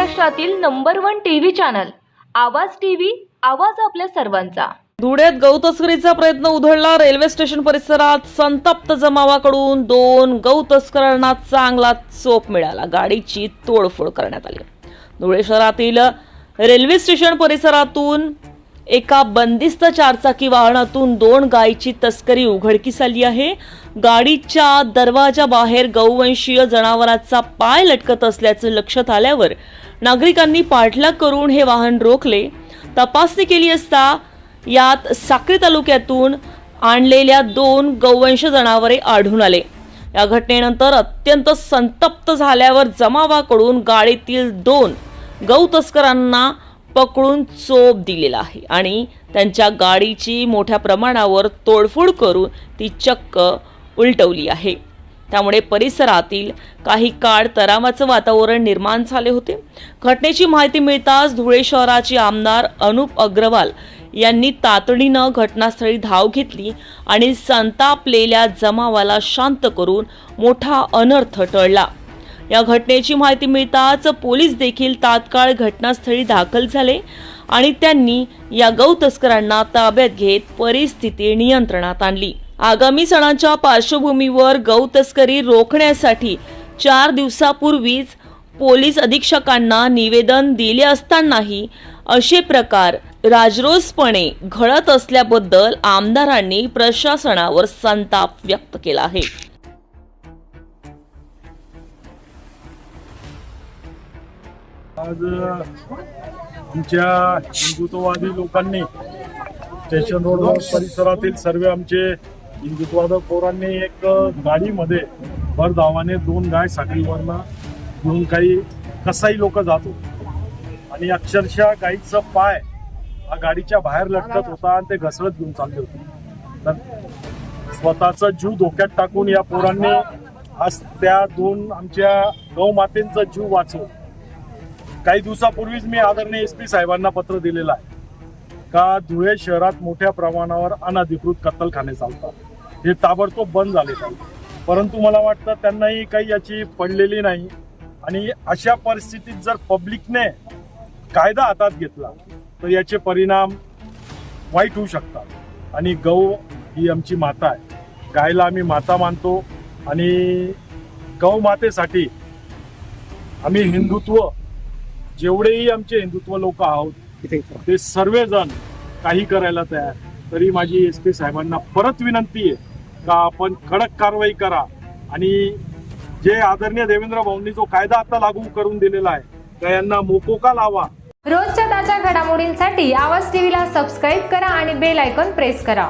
महाराष्ट्रातील number 1 TV channel आवाज TV, आवाज आपल्या सर्वांचा। धुळ्यात गौ तस्करीचा प्रयत्न उधळला। रेल्वे स्टेशन परिसरात संतप्त जमावाकडून 2 गौ तस्करांना चांगला चोप मिळाला। गाडीची तोडफोड करण्यात आली। धुळे शहरातील रेल्वे स्टेशन परिसरातून एका बंदिस्त चारचाकी वाहनातून 2 गायीची तस्करी उघडकीस आली आहे। गाडीच्या दरवाजा बाहेर गौवंशीय जनावरांचा पाय लटकत असल्याचं लक्षात आल्यावर नागरिकांनी पाठलाग करून हे वाहन रोखले। तपासणी केली असता यात साक्री तालुक्यातून आणलेल्या 2 गौवंश जनावरे आढळून आले। या घटनेनंतर अत्यंत संतप्त झाल्यावर जमावाकडून गाडीतील 2 गौ तस्करांना पकडून चोप दिलेला आहे आणि त्यांच्या गाडीची मोठ्या प्रमाणावर तोडफोड करून ती चक्क उलटवली आहे। त्यामुळे परिसरातील काही काळ तणावाचं वातावरण निर्माण झाले होते। घटनेची माहिती मिळताच धुळे शहराचे आमदार अनुप अग्रवाल यांनी तातडीनं घटनास्थळी धाव घेतली आणि संतापलेल्या जमावाला शांत करून मोठा अनर्थ टळला। या घटनेची माहिती मिळताच पोलीस देखील तात्काळ घटनास्थळी दाखल झाले आणि त्यांनी या गौ तस्करांना ताब्यात घेत परिस्थिती नियंत्रणात आणली। आगामी सणांच्या पार्श्वभूमीवर गौ तस्करी रोखण्यासाठी 4 दिवसापूर्वीच पोलीस अधीक्षकांना निवेदन दिले असतानाही असे प्रकार राजरोसपणे घडत असल्याबद्दल आमदारांनी प्रशासनावर संताप व्यक्त केला आहे। आज आमच्या हिंदुत्ववादी लोकांनी स्टेशन रोड परिसरातील सर्व आमचे हिंदुत्ववादी पोरांनी एक गाडीमध्ये भर धावाने 2 गाय साखळीवरनं घेऊन काही कसाई लोक जात होते आणि अक्षरशः गाईचा पाय हा गाडीच्या बाहेर लटकत होता आणि ते घसरत घेऊन चालले होते। तर स्वतःचा जीव धोक्यात टाकून या पोरांनी आज त्या 2 आमच्या गौमातेंचा जीव वाचवला। काही दिवसापूर्वीच मी आदरणीय SP साहेबांना पत्र दिलेलं आहे का धुळे शहरात मोठ्या प्रमाणावर अनधिकृत कत्तलखाने चालतात, हे ताबडतोब बंद झाले पाहिजे। परंतु मला वाटतं त्यांनाही काही याची पडलेली नाही आणि अशा परिस्थितीत जर पब्लिकने कायदा हातात घेतला तर याचे परिणाम वाईट होऊ शकतात। आणि गौ ही आमची माता आहे, गायला आम्ही माता मानतो आणि गौ मातेसाठी आम्ही हिंदुत्व जेवढेही आमचे हिंदुत्व लोक आहोत ते सर्वजण काही करायला तयार। तरी माझी SP साहेबांना परत विनंती आहे का आपण कडक कारवाई करा आणि जे आदरणीय देवेंद्र भाऊंनी जो कायदा आता लागू करून दिलेला आहे त्या यांना मोकोका लावा। रोजच्या ताज्या घडामोडींसाठी आवाज टीव्हीला सबस्क्राईब करा आणि बेल आयकॉन प्रेस करा।